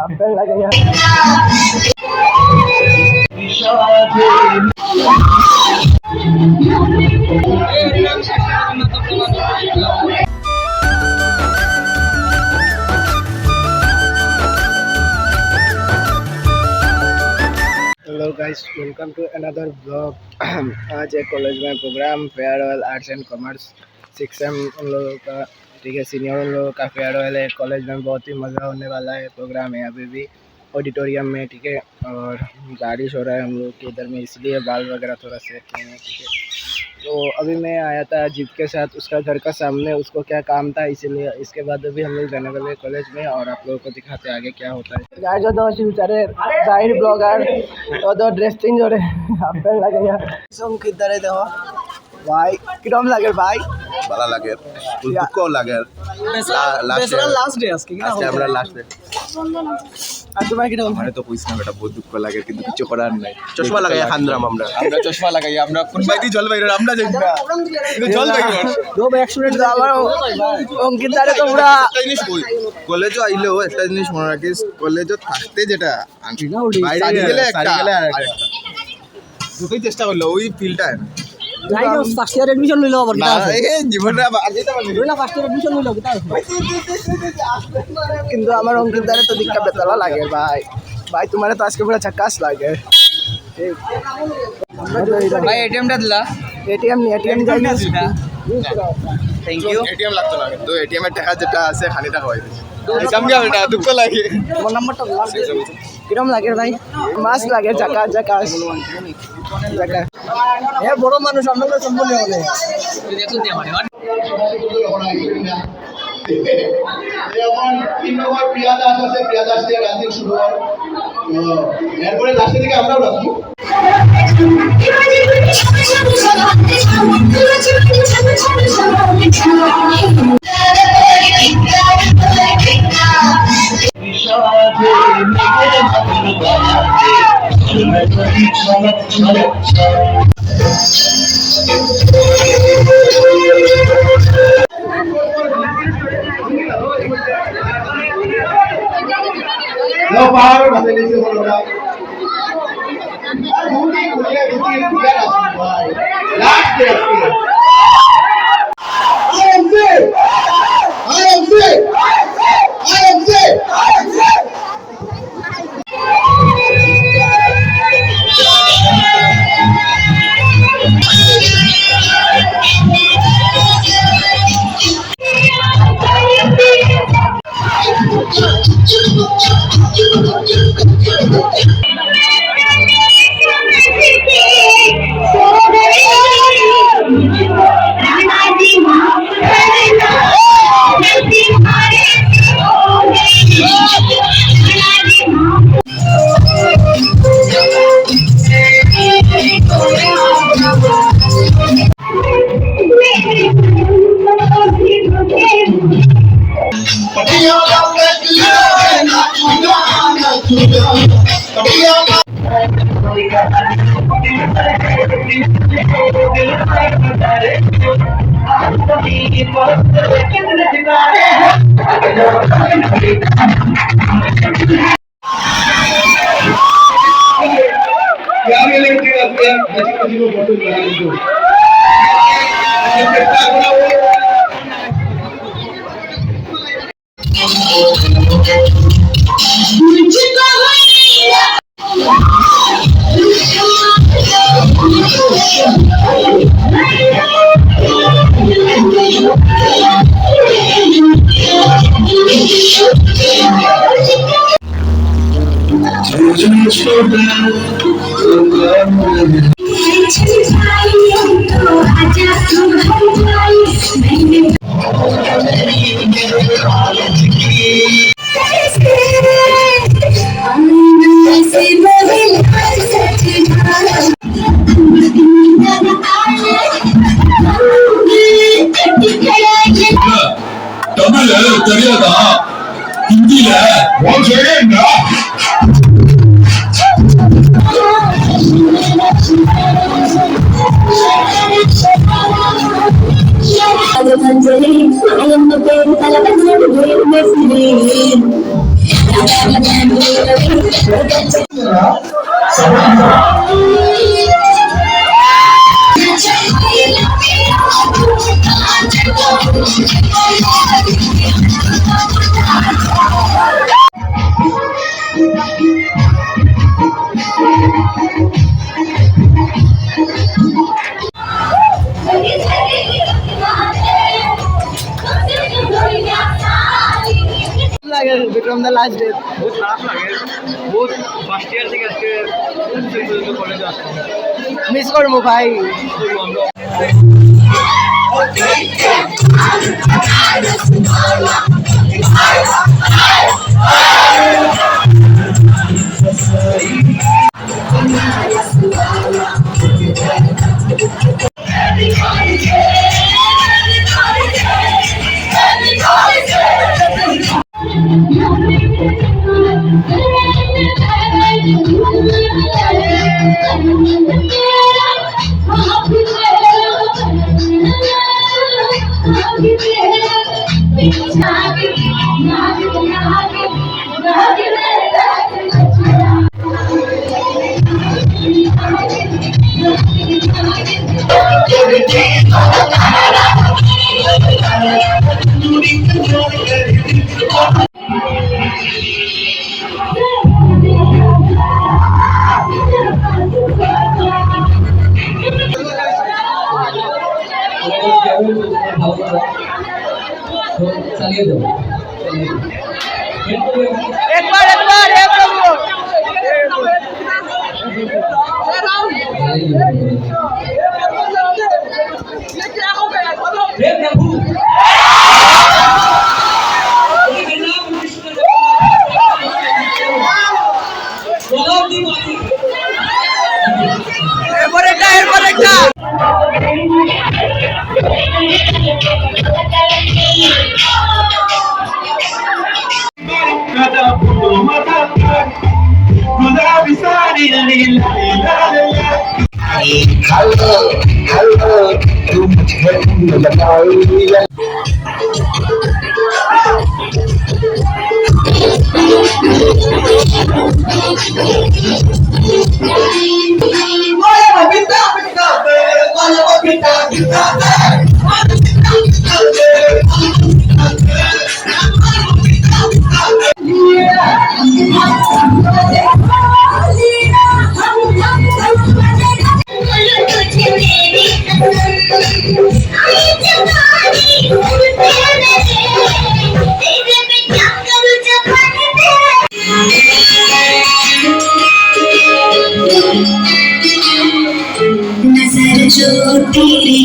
आपका लगेगा hello guys, welcome to another blog. आज एक कॉलेज में program farewell arts and commerce 6M उन लोगों का, ठीक है, सीनियर उन लोगों का फेयरवेल है। कॉलेज में बहुत ही मज़ा होने वाला है। प्रोग्राम है अभी भी ऑडिटोरियम में, ठीक है, और बारिश हो रहा है हम लोग के इधर में, इसलिए बाल वगैरह थोड़ा सेट नहीं है, ठीक है। तो अभी मैं आया था जीत के साथ, उसका घर का सामने, उसको क्या काम था इसीलिए। इसके बाद अभी हम लोग जाने वाले कॉलेज में और आप लोगों को दिखाते आगे क्या होता है। गाइस जो दो बेचारे जाहिर ब्लॉगर तो दो ड्रेस चेंज हो रहे आप लगेगा सॉन्ग किधर है देखो ভাই কিরকম লাগে ভাই ভালো লাগে দুঃখ লাগে লাস্ট ডে আজকে আজকে আমরা লাস্ট ডে আর তোমার কিরকম মানে তো কইছ না বেটা বহুত দুঃখ লাগে কিন্তু কিছু করার নাই চশমা লাগাইয়া খান্দ্রাম আমরা চশমা লাগাইয়া আমরা কোন বাইদি জল বাইরে আমরা যাই না কিন্তু জল বাইরে দো ভাই 1 মিনিট দাও আমার অঙ্কিত দাঁড়ে তোমরা জিনিস কই কলেজে আইলেও একটা জিনিস মনে রাখিস কলেজে থাকতে যেটা বাইরে গেলে একটা দুটোই চেষ্টা করলো ওই ফিলটা যাই না ফার্স্ট ইয়ার এডমিশন লইলো আবার না এই জীবনটা আজেটা বলি লইলা ফার্স্ট ইয়ার এডমিশন লইলো কিতা কিন্তু আমার অঙ্কিত দাঁড়ে তো দিক্কা বেতলা লাগে ভাই ভাই তোমারে তো আজকে পুরো ঝাকাস লাগে ঠিক ভাই এটিএমটা দিলা এটিএম নি এটিএম যাই না থ্যাংক ইউ এটিএম লাগতো না তো এটিএম এর টাকা যেটা আছে খালি টাকা হয়ে জামগা বেটা দুঃখ লাগে তোমার নাম্বারটা লাগে কিরকম লাগে ভাই মাস লাগে ঝাকাস ঝাকাস ঝাকাস এ বড় মানুষ আমরা তো সম্বলে হবে দেখো দি আমারে যেমন 3 নম্বর প্রিয়া দাস আছে, প্রিয়া দাস দিয়ে গান শুরু হয়। তো এরপরে লাস্টের দিকে আমরাও রাখবো। लो पार बदले से बोलूंगा दूधी गुड़िया दूधी गुड़िया last day I am sick. தமிழ்ல தெரியாதா ஹிந்தில one second I am the baby, I am the baby, লাগে বিক্রম দা লাস্ট ডে বহুত খারাপ লাগে বহুত ফার্স্ট ইয়ার থেকে আজকে কলেজে আসতে মিস করবো ভাই চালিয়ে দেবো একবার এক নম্বর এরপর একটা नजर जो तेरी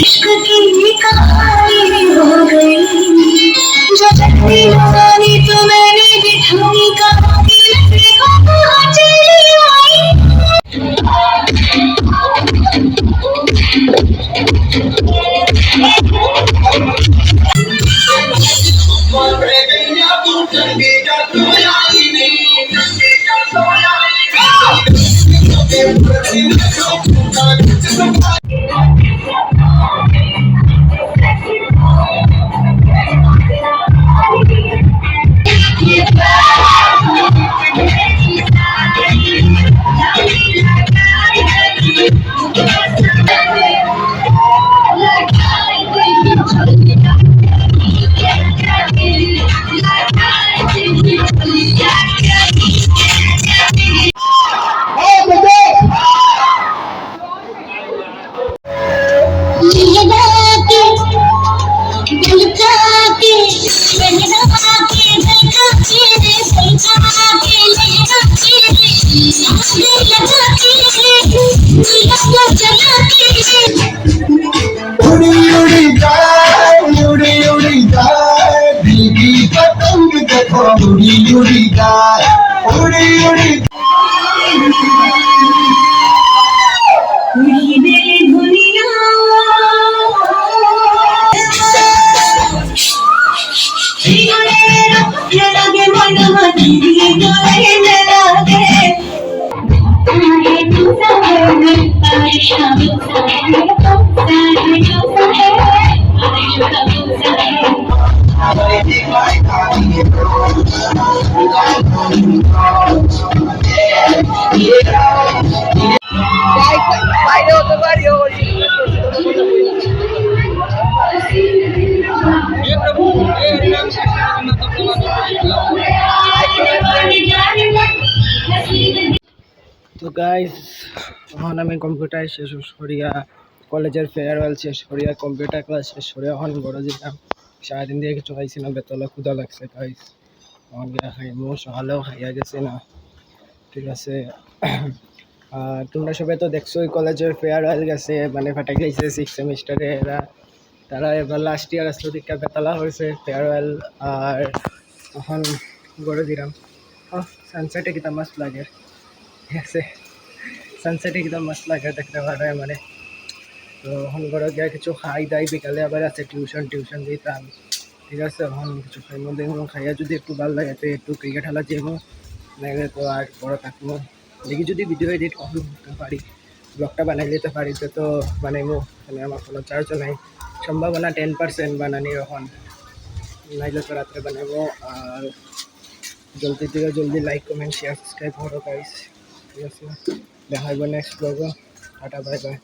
इश्क की कहानी हो गई जो चलती रानी तो मैंने भी थामी कहानी लगे को कहाँ चली आई उड़ी उड़ी जाए दिल की पतंग देखो उड़ी जाए उड़ी शाम বাইরে হতে পারি তো গাইস এখন আমি কম্পিউটার শেষ করিয়া কলেজের ফেয়ারওয়েল শেষ করিয়া কম্পিউটার ক্লাস শেষ করিয়া এখন ঘরে যেতাম সারাদিন দিয়ে কিছু খাইছি না বেতলা ক্ষুদা লাগছে গাইস এখন গিয়া খাইমু সকালেও খাইয়া গেছি না ঠিক আছে আর তোমরা সবাই তো দেখছোই কলেজের ফেয়ারওয়েল গেছে মানে ফাটাই গেছে 6 সেমিস্টারে এরা তারা এবার লাস্ট ইয়ার আসলো দিকটা বেতলা হয়েছে ফেয়ারওয়েল আর এখন ঘরে দিলাম সানসেটে কিতা মস্ত লাগে ঠিক আছে সানসেটে একদম মস্ত লাগে দেখতে পারে মানে তো এখন ঘরে গিয়ে কিছু খাই দাই বিকালে আবার আছে টিউশন দিতাম ঠিক আছে এখন কিছু খাইমো দেখবো খাইয়া যদি একটু ভালো লাগে তো একটু ক্রিকেট খেলা যাবো নাহলে তো আর বড় থাকবো দেখি যদি ভিডিও এডিট করতে পারি ব্লগটা বানাই দিতে পারি তো বানাইবো মানে আমার কোনো চার্জও নাই সম্ভাবনা 10% বানানির এখন নাইলে তো রাত্রে বানাবো আর জলদি থেকে জলদি লাইক কমেন্ট শেয়ার সাবস্ক্রাইব করো গাইস ঠিক আছে দেখা হবে নেক্সট ব্লগে টাটা বাই বাই